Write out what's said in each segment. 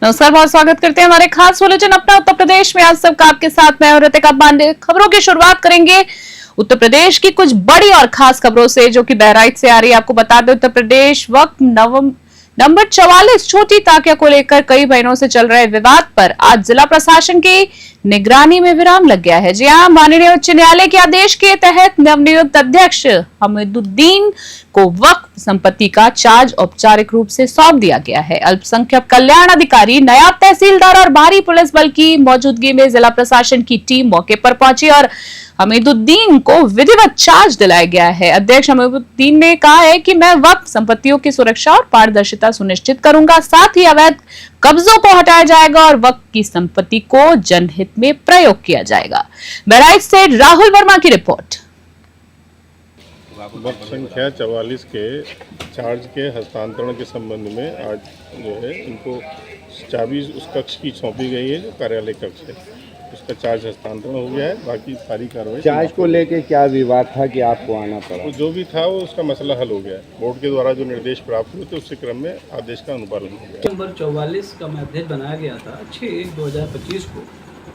नमस्कार, बहुत स्वागत करते हैं हमारे खास बुलेटिन अपना उत्तर प्रदेश में। आज सबका आपके साथ मैं ऋतिका पांडे। खबरों की शुरुआत करेंगे उत्तर प्रदेश की कुछ बड़ी और खास खबरों से जो कि बहराइच से आ रही है। आपको बता दें, उत्तर प्रदेश वक्त नंबर 44 छोटी ताकिया को लेकर कई महीनों से चल रहे विवाद पर आज जिला प्रशासन की निगरानी में विराम लग गया है। जी हां, माननीय उच्च न्यायालय के आदेश के तहत नवनियुक्त अध्यक्ष हमीदुद्दीन को वक्फ संपत्ति का चार्ज औपचारिक रूप से सौंप दिया गया है। अल्पसंख्यक कल्याण अधिकारी, नायब तहसीलदार और भारी पुलिस बल की मौजूदगी में जिला प्रशासन की टीम मौके पर पहुंची और हमीदुद्दीन को विधिवत चार्ज दिलाया गया है। अध्यक्ष हमीदुद्दीन ने कहा है कि मैं वक्फ संपत्तियों की सुरक्षा और पारदर्शिता सुनिश्चित करूंगा, साथ ही अवैध कब्जों को हटाया जाएगा और वक्फ की संपत्ति को जनहित में प्रयोग किया जाएगा। बहराइच से राहुल वर्मा की रिपोर्ट। वक्फ संख्या 44 के चार्ज के हस्तांतरण के संबंध में आज जो है इनको चाबी उस कक्ष की सौंपी गई है जो कार्यालय कक्ष है, उसका चार्ज हस्तांतरण हो गया है। बाकी सारी कार्रवाई चार्ज को लेके क्या विवाद था कि आपको आना पड़ा? तो जो भी था वो उसका मसला हल हो गया है। बोर्ड के द्वारा जो निर्देश प्राप्त हुए थे उसके क्रम में आदेश का अनुपालन हो गया। नंबर 44 का मैं अध्यक्ष बनाया गया था 6/1/2025 को,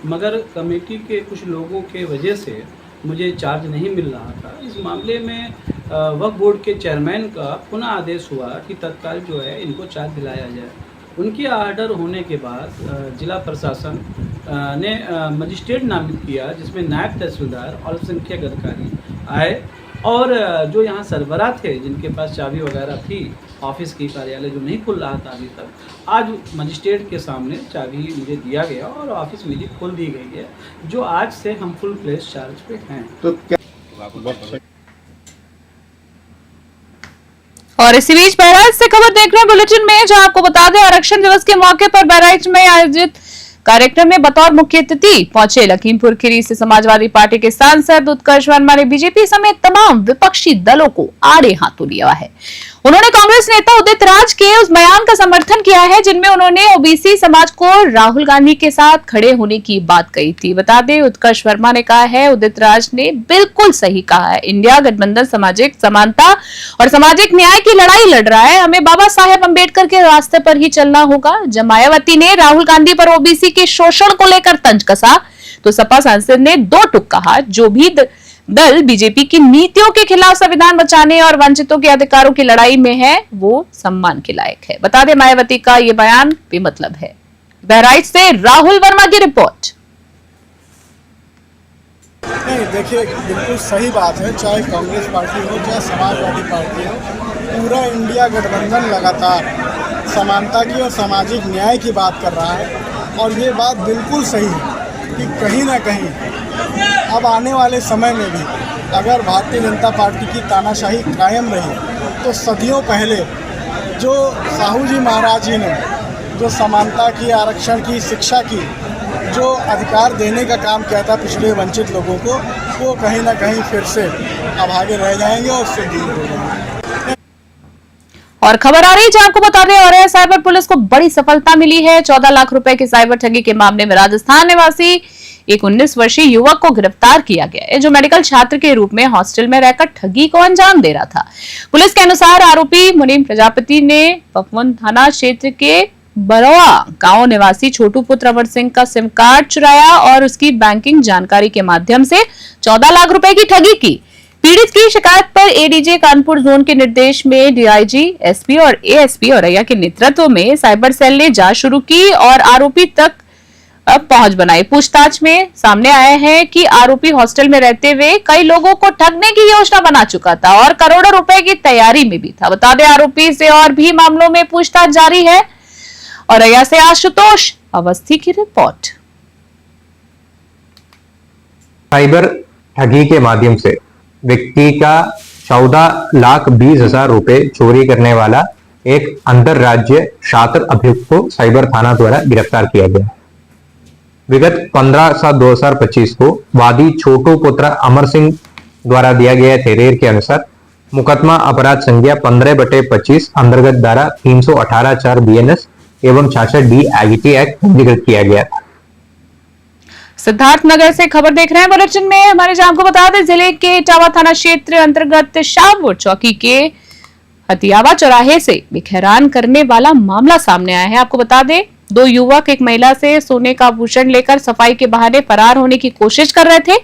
मगर कमेटी के कुछ लोगों के वजह से मुझे चार्ज नहीं मिल रहा था। इस मामले में वक्फ बोर्ड के चेयरमैन का पुनः आदेश हुआ कि तत्काल जो है इनको चार्ज दिलाया जाए। उनकी आर्डर होने के बाद जिला प्रशासन ने मजिस्ट्रेट नामित किया, जिसमें नायब तहसीलदार और अल्पसंख्यक अधिकारी आए और जो यहाँ सरबराह थे जिनके पास चाबी वगैरह थी ऑफिस की, कार्यालय जो नहीं खुल रहा था अभी तक, आज मजिस्ट्रेट के सामने चाबी मुझे दिया गया और ऑफिस मेरी खोल दी गई है, जो आज से हम फुल प्लेस चार्ज पे हैं। तो क्या और इसी बीच बहराइच से खबर देख रहे हैं बुलेटिन में, जहां आपको बता दें आरक्षण दिवस के मौके पर बहराइच में आयोजित कार्यक्रम में बतौर मुख्य अतिथि पहुंचे लखीमपुर खीरी से समाजवादी पार्टी के सांसद उत्कर्ष वर्मा ने बीजेपी समेत तमाम विपक्षी दलों को आड़े हाथों लिया है। उन्होंने कांग्रेस नेता उदित राज के उस बयान का समर्थन किया है जिनमें उन्होंने ओबीसी समाज को राहुल गांधी के साथ खड़े होने की बात कही थी। बता दें, उत्कर्ष वर्मा ने कहा है, उदित राज ने बिल्कुल सही कहा है। इंडिया गठबंधन सामाजिक समानता और सामाजिक न्याय की लड़ाई लड़ रहा है। हमें बाबा साहेब अम्बेडकर के रास्ते पर ही चलना होगा। जब मायावती ने राहुल गांधी पर ओबीसी के शोषण को लेकर तंज कसा तो सपा सांसद ने दो टुक कहा, जो भी दल बीजेपी की नीतियों के खिलाफ संविधान बचाने और वंचितों के अधिकारों की लड़ाई में है वो सम्मान के लायक है। बता दें, मायावती का ये बयान बेमतलब है। बहराइच से राहुल वर्मा की रिपोर्ट। नहीं, देखिए बिल्कुल सही बात है, चाहे कांग्रेस पार्टी हो चाहे समाजवादी पार्टी हो, पूरा इंडिया गठबंधन लगातार समानता की और सामाजिक न्याय की बात कर रहा है और ये बात बिल्कुल सही है कि कहीं ना कहीं अब आने वाले समय में भी अगर भारतीय जनता पार्टी की तानाशाही कायम रही तो सदियों पहले जो साहू जी महाराज जी ने जो समानता की, आरक्षण की, शिक्षा की जो अधिकार देने का काम किया था पिछड़े वंचित लोगों को, वो कहीं ना कहीं फिर से अब आगे रह जाएंगे और उससे दूर हो जाएंगे। और खबर आ रही है, आपको बता दें, और साइबर पुलिस को बड़ी सफलता मिली है। 14 लाख रुपए की साइबर ठगी के मामले में राजस्थान निवासी एक 19 वर्षीय युवक को गिरफ्तार किया गया है, जो मेडिकल छात्र के रूप में हॉस्टल में रहकर ठगी को अंजाम दे रहा था। पुलिस के अनुसार आरोपी मुनीम प्रजापति ने पपवन थाना क्षेत्र के बरवा गांव निवासी छोटू पुत्र अमर सिंह का सिम कार्ड चुराया और उसकी बैंकिंग जानकारी के माध्यम से 14 लाख रुपए की ठगी की। पीड़ित की शिकायत पर एडीजे कानपुर जोन के निर्देश में डीआईजी, एसपी और एएसपी औरैया के नेतृत्व में साइबर सेल ने जांच शुरू की और आरोपी तक पहुंच बनाई। पूछताछ में सामने आया है कि आरोपी हॉस्टल में रहते हुए कई लोगों को ठगने की योजना बना चुका था और करोड़ों रुपए की तैयारी में भी था। बता दें, आरोपी से और भी मामलों में पूछताछ जारी है। औरैया से आशुतोष अवस्थी की रिपोर्ट। साइबर ठगी के माध्यम से व्यक्ति का 14,20,000 रुपए चोरी करने वाला एक अंतरराज्य छात्र अभियुक्त को साइबर थाना द्वारा गिरफ्तार किया गया। विगत 15/7/2025 को वादी छोटू पुत्र अमर सिंह द्वारा दिया गया तहरीर के अनुसार मुकदमा अपराध संज्ञा 15/25 अंतर्गत धारा 318(4) BNS एवं 66D आईटी एक्ट पंजीकृत किया गया था। सिद्धार्थनगर से खबर देख रहे हैं बुलेटिन में हमारे, जहां आपको बता दें, जिले के इटावा थाना क्षेत्र अंतर्गत शाहपुर चौकी के हथियावा चौराहे से बेखैरान करने वाला मामला सामने आया है। आपको बता दें, दो युवक एक महिला से सोने का आभूषण लेकर सफाई के बहाने फरार होने की कोशिश कर रहे थे,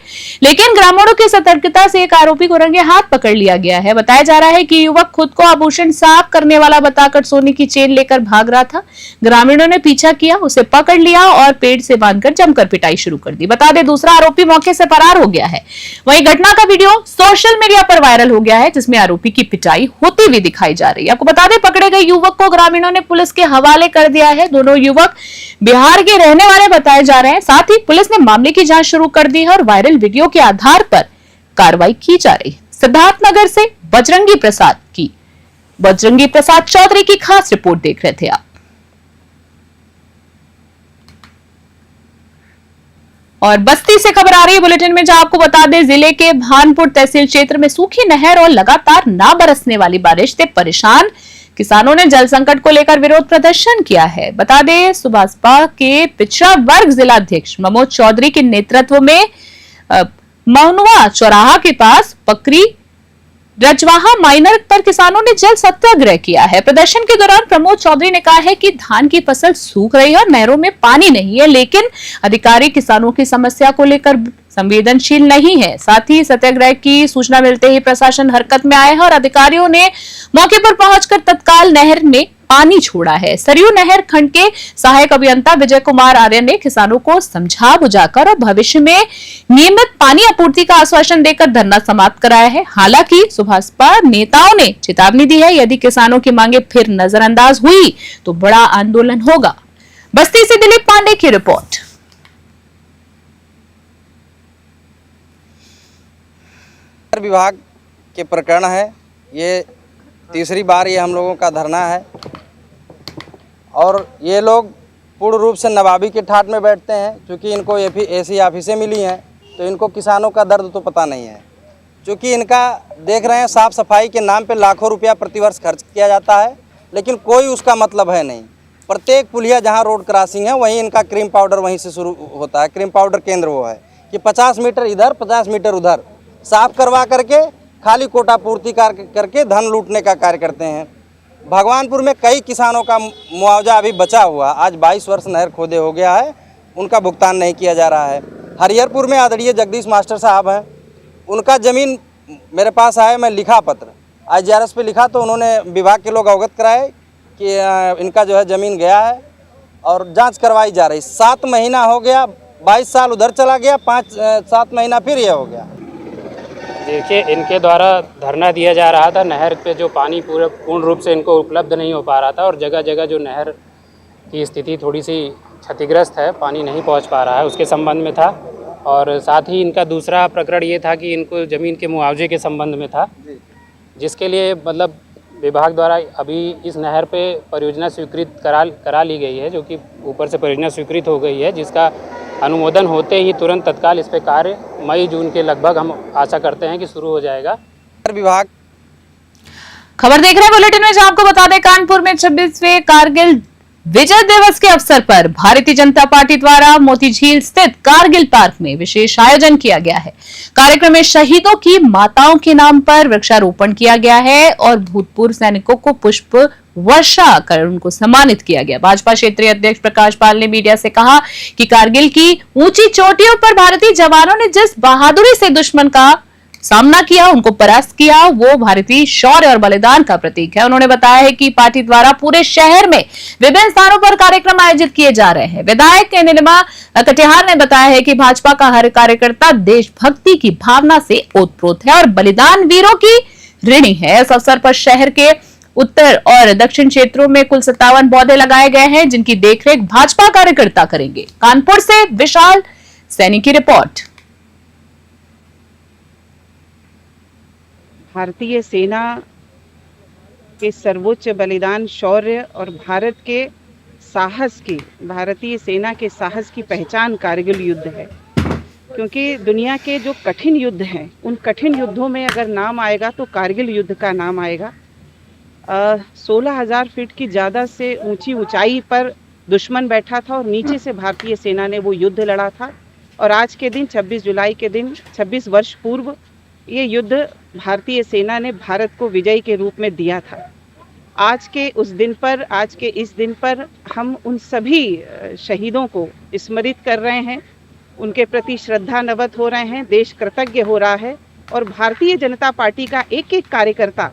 लेकिन ग्रामीणों की सतर्कता से एक आरोपी को रंगे हाथ पकड़ लिया गया है। बताया जा रहा है कि युवक खुद को आभूषण साफ करने वाला बताकर सोने की चेन लेकर भाग रहा था। ग्रामीणों ने पीछा किया, उसे पकड़ लिया और पेड़ से बांधकर जमकर पिटाई शुरू कर दी। बता दें, दूसरा आरोपी मौके से फरार हो गया है। वहीं घटना का वीडियो सोशल मीडिया पर वायरल हो गया है, जिसमें आरोपी की पिटाई होती हुई दिखाई जा रही है। आपको बता दें, पकड़े गए युवक को ग्रामीणों ने पुलिस के हवाले कर दिया है। दोनों युवक बिहार के रहने वाले बताए जा रहे हैं। साथ ही पुलिस ने मामले की जांच शुरू कर दी है और वायरल वीडियो के आधार पर कार्रवाई की जा रही है। सिद्धार्थनगर से बजरंगी प्रसाद चौधरी की खास रिपोर्ट देख रहे थे आप। और बस्ती से खबर आ रही है बुलेटिन में, जहां आपको बता दें, जिले के भानपुर तहसील क्षेत्र में सूखी नहर और लगातार ना बरसने वाली बारिश से परेशान किसानों ने जल संकट को लेकर विरोध प्रदर्शन किया है। बता दें, सुभाषपा के पिछड़ा वर्ग जिलाध्यक्ष मनोज चौधरी के नेतृत्व में महुआ चौराहा के पास पकरी रजवाहा माइनर पर किसानों ने जल सत्याग्रह किया है। प्रदर्शन के दौरान प्रमोद चौधरी ने कहा है कि धान की फसल सूख रही है और नहरों में पानी नहीं है, लेकिन अधिकारी किसानों की समस्या को लेकर संवेदनशील नहीं है। साथ ही सत्याग्रह की सूचना मिलते ही प्रशासन हरकत में आया है और अधिकारियों ने मौके पर पहुंचकर तत्काल नहर में पानी छोड़ा है। सरयू नहर खंड के सहायक अभियंता विजय कुमार आर्य ने किसानों को समझा बुझाकर और भविष्य में नियमित पानी आपूर्ति का आश्वासन देकर धरना समाप्त कराया है। हालांकि सुभाषपा नेताओं ने चेतावनी दी है, यदि किसानों की मांगे फिर नजरअंदाज हुई तो बड़ा आंदोलन होगा। बस्ती से दिलीप पांडे की रिपोर्ट। विभाग के प्रकरण है, ये तीसरी बार ये हम लोगों का धरना है और ये लोग पूर्ण रूप से नवाबी के ठाट में बैठते हैं। क्योंकि इनको ऐसी ऑफिसें मिली हैं तो इनको किसानों का दर्द तो पता नहीं है। क्योंकि इनका देख रहे हैं, साफ़ सफाई के नाम पे लाखों रुपया प्रतिवर्ष खर्च किया जाता है, लेकिन कोई उसका मतलब है नहीं। प्रत्येक पुलिया जहाँ रोड क्रॉसिंग है वहीं इनका क्रीम पाउडर वहीं से शुरू होता है। क्रीम पाउडर केंद्र वो है कि 50 मीटर इधर 50 मीटर उधर साफ करवा करके खाली कोटा पूर्ति करके धन लूटने का कार्य करते हैं। भगवानपुर में कई किसानों का मुआवजा अभी बचा हुआ, आज 22 वर्ष नहर खोदे हो गया है, उनका भुगतान नहीं किया जा रहा है। हरिहरपुर में आदरणीय जगदीश मास्टर साहब हैं, उनका ज़मीन मेरे पास आए, मैं लिखा पत्र IGRS पे लिखा तो उन्होंने विभाग के लोग अवगत कराए कि इनका जो है ज़मीन गया है और जांच करवाई जा रही। 7 महीना हो गया, 22 साल उधर चला गया, 5-7 महीना फिर ये हो गया। देखिए, इनके द्वारा धरना दिया जा रहा था, नहर पे जो पानी पूर्ण रूप से इनको उपलब्ध नहीं हो पा रहा था और जगह जगह जो नहर की स्थिति थोड़ी सी क्षतिग्रस्त है, पानी नहीं पहुंच पा रहा है, उसके संबंध में था। और साथ ही इनका दूसरा प्रकरण ये था कि इनको ज़मीन के मुआवजे के संबंध में था, जिसके लिए मतलब विभाग द्वारा अभी इस नहर पे परियोजना स्वीकृत करा ली गई है, जो कि ऊपर से परियोजना स्वीकृत हो गई है, जिसका अनुमोदन होते ही तुरंत तत्काल इस पे कार्य मई-जून के लगभग हम आशा करते हैं कि शुरू हो जाएगा। विभाग खबर देख रहे हैं बुलेटिन में, जहां आपको बता दें, कानपुर में 26वें कारगिल विजय दिवस के अवसर पर भारतीय जनता पार्टी द्वारा मोतीझील स्थित कारगिल पार्क में विशेष आयोजन किया गया है। कार्यक्रम में शहीदों की माताओं के नाम पर वृक्षारोपण किया गया है और भूतपूर्व सैनिकों को पुष्प वर्षा कर उनको सम्मानित किया गया। भाजपा क्षेत्रीय अध्यक्ष प्रकाश पाल ने मीडिया से कहा कि कारगिल की ऊंची चोटियों पर भारतीय जवानों ने जिस बहादुरी से दुश्मन का सामना किया, उनको परास्त किया, वो भारतीय शौर्य और बलिदान का प्रतीक है। उन्होंने बताया है कि पार्टी द्वारा पूरे शहर में विभिन्न स्थानों पर कार्यक्रम आयोजित किए जा रहे हैं। विधायक नीलिमा कटिहार ने बताया है कि भाजपा का हर कार्यकर्ता देशभक्ति की भावना से ओतप्रोत है और बलिदान वीरों की ऋणी है। इस अवसर पर शहर के उत्तर और दक्षिण क्षेत्रों में कुल 57 पौधे लगाए गए हैं, जिनकी देखरेख भाजपा कार्यकर्ता करेंगे। कानपुर से विशाल सैनी की रिपोर्ट। भारतीय सेना के सर्वोच्च बलिदान, शौर्य और भारत के साहस की, भारतीय सेना के साहस की पहचान कारगिल युद्ध है। क्योंकि दुनिया के जो कठिन युद्ध हैं, उन कठिन युद्धों में अगर नाम आएगा तो कारगिल युद्ध का नाम आएगा। 16,000 फीट की ज़्यादा से ऊंचाई पर दुश्मन बैठा था और नीचे से भारतीय सेना ने वो युद्ध लड़ा था। और आज के दिन 26 जुलाई के दिन 26 वर्ष पूर्व ये युद्ध भारतीय सेना ने भारत को विजय के रूप में दिया था। आज के इस दिन पर हम उन सभी शहीदों को स्मरित कर रहे हैं, उनके प्रति श्रद्धा नवत हो रहे हैं, देश कृतज्ञ हो रहा है और भारतीय जनता पार्टी का एक एक कार्यकर्ता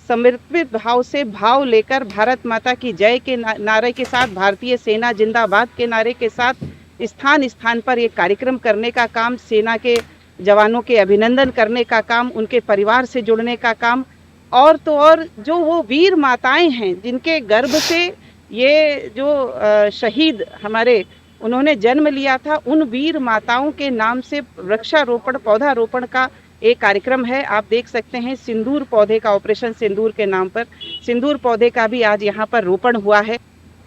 समर्पित भाव से भाव लेकर भारत माता की जय के नारे के साथ, भारतीय सेना जिंदाबाद के नारे के साथ स्थान स्थान पर ये कार्यक्रम करने का काम, सेना के जवानों के अभिनंदन करने का काम, उनके परिवार से जुड़ने का काम, और तो और जो वो वीर माताएं हैं जिनके गर्भ से ये जो शहीद हमारे उन्होंने जन्म लिया था, उन वीर माताओं के नाम से वृक्षारोपण पौधारोपण का एक कार्यक्रम है। आप देख सकते हैं सिंदूर पौधे का, ऑपरेशन सिंदूर के नाम पर सिंदूर पौधे का भी आज यहाँ पर रोपण हुआ है।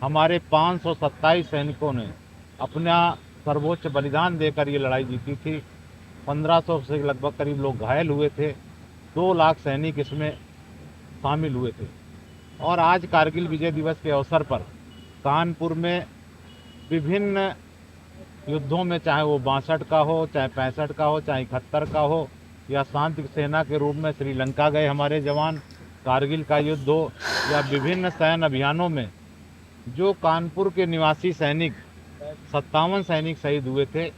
हमारे 527 सैनिकों ने अपना सर्वोच्च बलिदान देकर ये लड़ाई जीती थी। 1500 से लगभग करीब लोग घायल हुए थे, 2 लाख सैनिक इसमें शामिल हुए थे। और आज कारगिल विजय दिवस के अवसर पर कानपुर में विभिन्न युद्धों में, चाहे वो 62 का हो, चाहे 65 का हो, चाहे 71 का हो, या शांति सेना के रूप में श्रीलंका गए हमारे जवान, कारगिल का युद्ध हो, या विभिन्न सैन्य अभियानों में जो कानपुर के निवासी सैनिक 57 सैनिक शहीद हुए थे।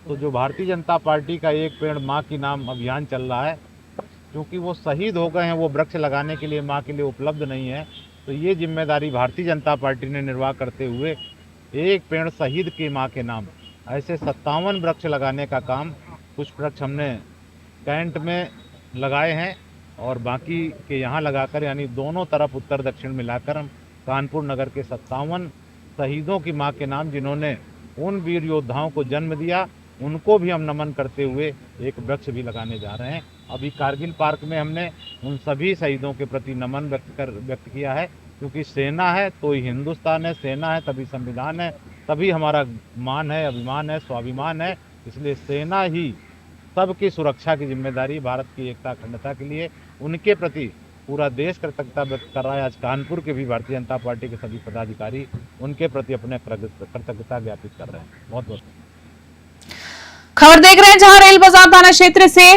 तो जो भारतीय जनता पार्टी का एक पेड़ माँ की नाम अभियान चल रहा है, क्योंकि वो शहीद हो गए हैं, वो वृक्ष लगाने के लिए माँ के लिए उपलब्ध नहीं है, तो ये जिम्मेदारी भारतीय जनता पार्टी ने निर्वाह करते हुए एक पेड़ शहीद की माँ के नाम ऐसे 57 वृक्ष लगाने का काम, कुछ वृक्ष हमने कैंट में लगाए हैं और बाकी के यहाँ लगाकर, यानी दोनों तरफ उत्तर दक्षिण मिलाकर हम कानपुर नगर के 57 शहीदों की माँ के नाम, जिन्होंने उन वीर योद्धाओं को जन्म दिया, उनको भी हम नमन करते हुए एक वृक्ष भी लगाने जा रहे हैं। अभी कारगिल पार्क में हमने उन सभी शहीदों के प्रति नमन व्यक्त किया है, क्योंकि सेना है तो ही हिंदुस्तान है, सेना है तभी संविधान है, तभी हमारा मान है, अभिमान है, स्वाभिमान है। इसलिए सेना ही सबकी सुरक्षा की जिम्मेदारी, भारत की एकता अखंडता के लिए उनके प्रति पूरा देश कृतज्ञता व्यक्त कर रहा है। आज कानपुर के भी भारतीय जनता पार्टी के सभी पदाधिकारी उनके प्रति अपने कृतज्ञता ज्ञापित कर रहे हैं। बहुत बहुत खबर देख रहे हैं, जहां रेल बाजार थाना क्षेत्र से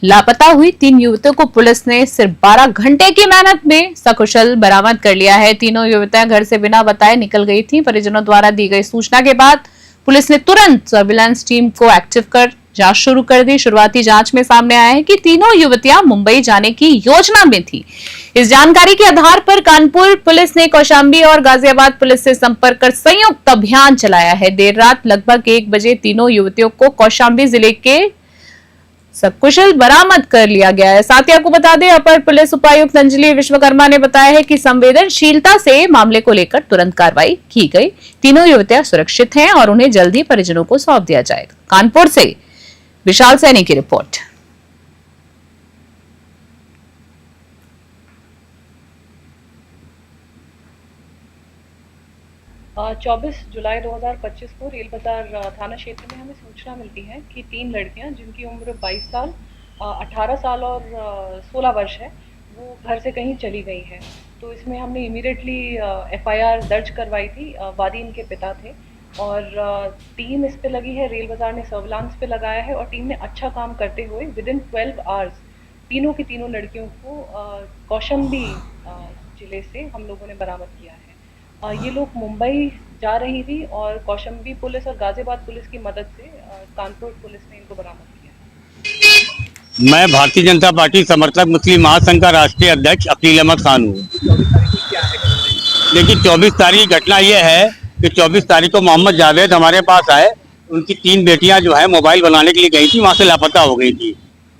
लापता हुई 3 युवतियों को पुलिस ने सिर्फ 12 घंटे की मेहनत में सकुशल बरामद कर लिया है। तीनों युवतियां घर से बिना बताए निकल गई थीं। परिजनों द्वारा दी गई सूचना के बाद पुलिस ने तुरंत सर्विलांस टीम को एक्टिव कर जांच शुरू कर दी। शुरुआती जांच में सामने आया है कि तीनों युवतियां मुंबई जाने की योजना में थी। इस जानकारी के आधार पर कानपुर पुलिस ने कौशाम्बी और गाजियाबाद पुलिस से संपर्क कर संयुक्त अभियान चलाया है। देर रात लगभग 1 बजे तीनों युवतियों को कौशाम्बी जिले के सकुशल बरामद कर लिया गया है। साथ ही आपको बता दें, अपर पुलिस उपायुक्त अंजलि विश्वकर्मा ने बताया है कि संवेदनशीलता से मामले को लेकर तुरंत कार्रवाई की गई। तीनों युवतियां सुरक्षित हैं और उन्हें जल्दी परिजनों को सौंप दिया जाएगा। कानपुर से विशाल सैनी की रिपोर्ट। 24 जुलाई 2025 को रेल बाजार थाना क्षेत्र में हमें सूचना मिलती है कि 3 लड़कियां जिनकी उम्र 22 साल, 18 साल और 16 वर्ष है, वो घर से कहीं चली गई है। तो इसमें हमने इमीडिएटली FIR दर्ज करवाई थी। वादी इनके पिता थे और टीम इस पे लगी है। रेल बाजार ने सर्विलांस पे लगाया है और टीम ने अच्छा काम करते हुए विदिन 12 आवर्स तीनों की तीनों लड़कियों को कौशाम्बी जिले से हम लोगों ने बरामद किया है। ये लोग मुंबई जा रही थी और कौशाम्बी पुलिस और गाजियाबाद पुलिस की मदद से कानपुर पुलिस ने इनको बरामद किया। मैं भारतीय जनता पार्टी समर्थक मुस्लिम महासंघ का राष्ट्रीय अध्यक्ष अकील अहमद खान हूँ। लेकिन 24 तारीख की घटना यह है कि 24 तारीख को मोहम्मद जावेद हमारे पास आए। उनकी 3 बेटियां जो है मोबाइल बनाने के लिए गई थी, वहाँ से लापता हो गई थी।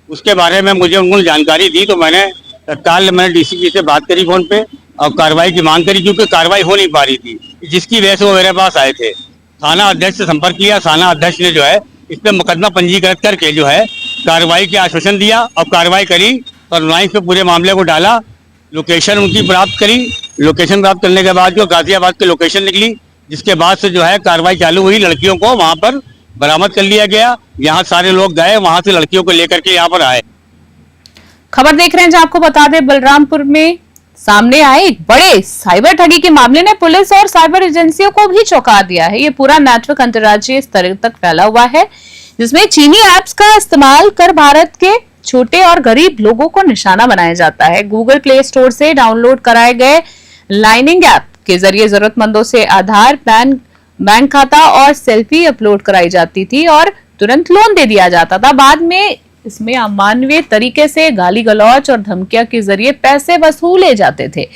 उसके बारे में मुझे उन्होंने जानकारी दी तो मैंने तत्काल DCP से बात करी फ़ोन पे और कार्रवाई की मांग करी, क्योंकि कार्रवाई हो नहीं पा रही थी, जिसकी वजह से वो मेरे पास आए थे। थाना अध्यक्ष से संपर्क किया। थाना अध्यक्ष ने जो है इस पर मुकदमा पंजीकृत करके जो है कार्रवाई के आश्वासन दिया और कार्रवाई करी और लाइन्स पे पूरे मामले को डाला। लोकेशन उनकी प्राप्त करी। लोकेशन प्राप्त करने के बाद जो गाजियाबाद की लोकेशन निकली, जिसके बाद से जो है कार्रवाई चालू हुई। लड़कियों को वहाँ पर बरामद कर लिया गया। यहाँ सारे लोग गए, वहाँ से लड़कियों को लेकर के यहाँ पर आए। खबर देख रहे हैं, जहां आपको बता दें, बलरामपुर में सामने आए एक बड़े साइबर ठगी के मामले ने पुलिस और साइबर एजेंसियों को भी चौंका दिया है। ये पूरा नेटवर्क अंतर्राज्यीय स्तर तक फैला हुआ है, जिसमें चीनी ऐप्स का इस्तेमाल कर भारत के छोटे और गरीब लोगों को निशाना बनाया जाता है। गूगल प्ले स्टोर से डाउनलोड कराए गए लाइनिंग ऐप के जरिए जरूरतमंदों से आधार, बैंक खाता और सेल्फी अपलोड कराई जाती थी और तुरंत लोन दे दिया जाता था। बाद में इसमें अमानवीय तरीके से गाली गलौच और धमकियां के जरिए पैसे वसूले जाते थे।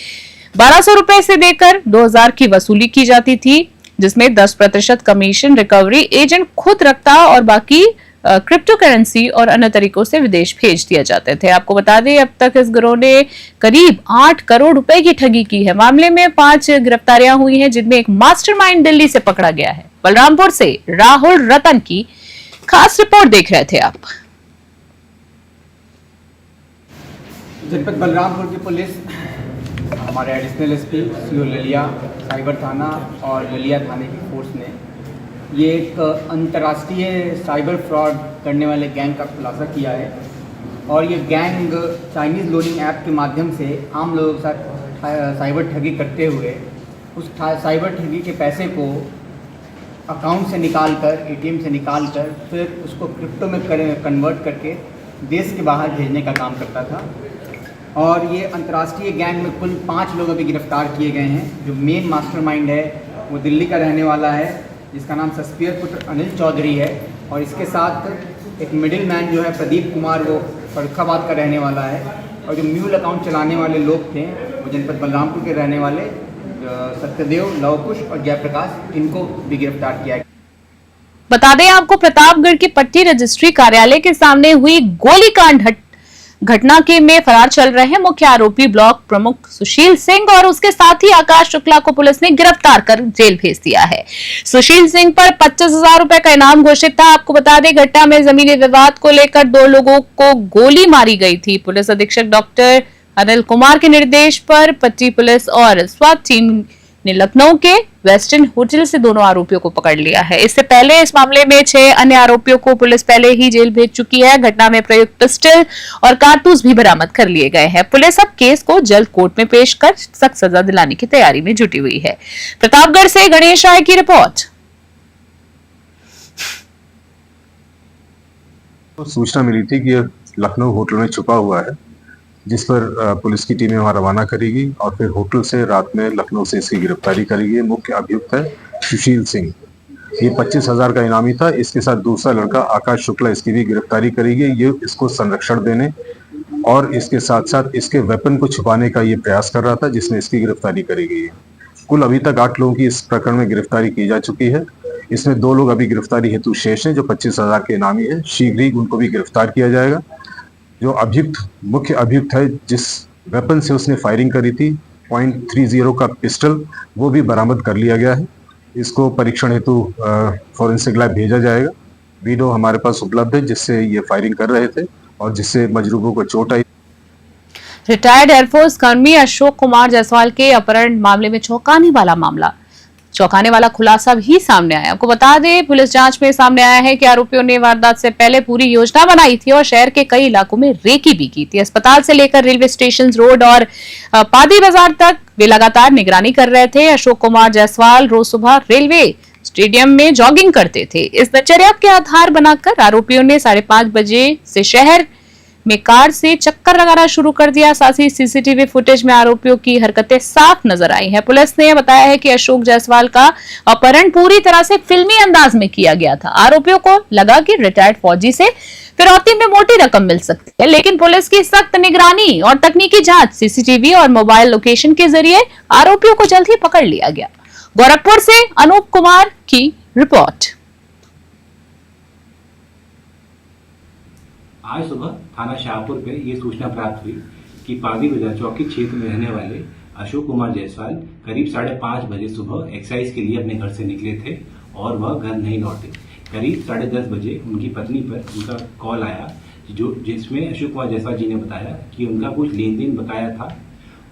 1200 रुपए से देकर 2000 की वसूली की जाती थी, जिसमें 10% कमीशन रिकवरी एजेंट खुद रखता और बाकी क्रिप्टो करेंसी और अन्य तरीकों से विदेश भेज दिए जाते थे। आपको बता दें, अब तक इस गिरोह ने करीब 8 करोड़ रुपए की ठगी की है। मामले में 5 गिरफ्तारियां हुई हैं, जिनमें एक मास्टरमाइंड दिल्ली से पकड़ा गया है। बलरामपुर से राहुल रतन की खास रिपोर्ट देख रहे थे आप। जनपद बलरामपुर की पुलिस, हमारे एडिशनल एसपी सीओ लिलिया, साइबर थाना और लिलिया थाने की फोर्स ने ये एक अंतर्राष्ट्रीय साइबर फ्रॉड करने वाले गैंग का खुलासा किया है। और ये गैंग चाइनीज़ लोडिंग ऐप के माध्यम से आम लोगों के साथ साइबर ठगी करते हुए उस साइबर ठगी के पैसे को अकाउंट से निकाल कर, एटीएम से निकाल कर फिर उसको क्रिप्टो में कन्वर्ट करके देश के बाहर भेजने का काम करता था। और ये अंतर्राष्ट्रीय गैंग में कुल 5 लोग अभी गिरफ्तार किए गए हैं। जो मेन मास्टरमाइंड है वो दिल्ली का रहने वाला है, जिसका नाम सस्पेयर पुत्र अनिल चौधरी है। और इसके साथ एक मिडिल मैन जो है प्रदीप कुमार, वो फरुखाबाद का रहने वाला है। और जो म्यूल अकाउंट चलाने वाले लोग थे वो जनपद बलरामपुर के रहने वाले सत्यदेव, लवकुश और जयप्रकाश, इनको भी गिरफ्तार किया गया। बता दें आपको, प्रतापगढ़ की पट्टी रजिस्ट्री कार्यालय के सामने हुई गोलीकांड घटना के में फरार चल रहे हैं मुख्य आरोपी ब्लॉक प्रमुख सुशील सिंह और उसके साथी आकाश शुक्ला को पुलिस ने गिरफ्तार कर जेल भेज दिया है। सुशील सिंह पर 25,000 रुपए का इनाम घोषित था। आपको बता दें, घटना में जमीनी विवाद को लेकर 2 लोगों को गोली मारी गई थी। पुलिस अधीक्षक डॉक्टर अनिल कुमार के निर्देश पर पट्टी पुलिस और स्वाट टीम ने लखनऊ के वेस्टर्न होटल से दोनों आरोपियों को पकड़ लिया है। इससे पहले इस मामले में 6 अन्य आरोपियों को पुलिस पहले ही जेल भेज चुकी है। घटना में प्रयुक्त पिस्टल और कारतूस भी बरामद कर लिए गए हैं। पुलिस अब केस को जल्द कोर्ट में पेश कर सख्त सजा दिलाने की तैयारी में जुटी हुई है। प्रतापगढ़ से गणेश राय की रिपोर्ट। सूचना मिली थी कि लखनऊ होटल में छुपा हुआ है, जिस पर पुलिस की टीमें वहां रवाना करेगी और फिर होटल से रात में लखनऊ से इसकी गिरफ्तारी करेगी। मुख्य अभियुक्त है सुशील सिंह, ये 25,000 का इनामी था। इसके साथ दूसरा लड़का आकाश शुक्ला, इसकी भी गिरफ्तारी करेगी। ये इसको संरक्षण देने और इसके साथ साथ इसके वेपन को छुपाने का ये प्रयास कर रहा था, जिसमें इसकी गिरफ्तारी करी गई है। कुल अभी तक 8 लोगों की इस प्रकरण में गिरफ्तारी की जा चुकी है। इसमें 2 लोग अभी गिरफ्तारी हेतु शेष हैं, जो 25,000 के इनामी है। शीघ्र ही उनको भी गिरफ्तार किया जाएगा। जो अभियुक्त, मुख्य अभियुक्त है, जिस वेपन से उसने फायरिंग करी थी, .30 का पिस्टल, वो भी बरामद कर लिया गया है। इसको परीक्षण हेतु फॉरेंसिक लैब भेजा जाएगा। वीडियो हमारे पास उपलब्ध है जिससे ये फायरिंग कर रहे थे और जिससे मजरूबों को चोट आई। रिटायर्ड एयरफोर्स कर्मी अशोक कुमार जायसवाल के अपहरण मामले में चौंकाने वाला खुलासा भी सामने आया। आपको बता दें, पुलिस जांच में सामने आया है कि आरोपियों ने वारदात से पहले पूरी योजना बनाई थी और शहर के कई इलाकों में रेकी भी की थी। अस्पताल से लेकर रेलवे स्टेशन रोड और पादी बाजार तक वे लगातार निगरानी कर रहे थे। अशोक कुमार जायसवाल रोज सुबह रेलवे स्टेडियम में जॉगिंग करते थे। इस दिनचर्या के आधार बनाकर आरोपियों ने 5:30 बजे से शहर में कार से चक्कर लगाना शुरू कर दिया। साथ ही सीसीटीवी फुटेज में आरोपियों की हरकतें साफ नजर आई हैं। पुलिस ने बताया है कि अशोक जायसवाल का अपहरण पूरी तरह से फिल्मी अंदाज में किया गया था। आरोपियों को लगा कि रिटायर्ड फौजी से फिरौती में मोटी रकम मिल सकती है, लेकिन पुलिस की सख्त निगरानी और तकनीकी जांच, सीसीटीवी और मोबाइल लोकेशन के जरिए आरोपियों को जल्द ही पकड़ लिया गया। गोरखपुर से अनूप कुमार की रिपोर्ट। आज सुबह थाना शाहपुर पे ये सूचना प्राप्त हुई कि पादी बाजार चौकी क्षेत्र में रहने वाले अशोक कुमार जायसवाल करीब 5:30 बजे सुबह एक्सरसाइज के लिए अपने घर से निकले थे और वह घर नहीं लौटे। करीब 10:30 बजे उनकी पत्नी पर उनका कॉल आया, जिसमें अशोक कुमार जायसवाल जी ने बताया कि उनका कुछ लेन देन बकाया था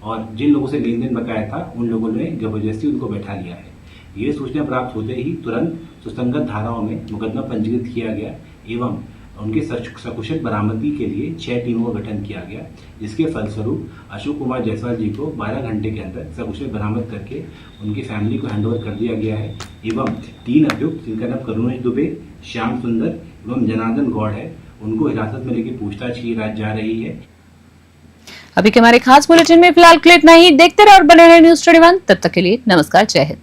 और जिन लोगों से लेन देन बकाया था उन लोगों ने जबरदस्ती उनको बैठा लिया है। ये सूचना प्राप्त होते ही तुरंत सुसंगत धाराओं में मुकदमा पंजीकृत किया गया एवं उनके सकुशल बरामदगी के लिए 6 टीमों का गठन किया गया, जिसके फलस्वरूप अशोक कुमार जायसवाल जी को 12 घंटे के अंदर सकुशल बरामद करके उनकी फैमिली को हैंडओवर कर दिया गया है। एवं 3 अभियुक्त, जिनका नाम करुणेश दुबे, श्याम सुंदर एवं जनार्दन गौड़ है, उनको हिरासत में लेकर पूछताछ की जा रही है। अभी के हमारे खास बुलेटिन में फिलहाल के लिए इतना ही। देखते रहे और बने रहे न्यूज़ 21। तब तक के लिए नमस्कार, जय हिंद।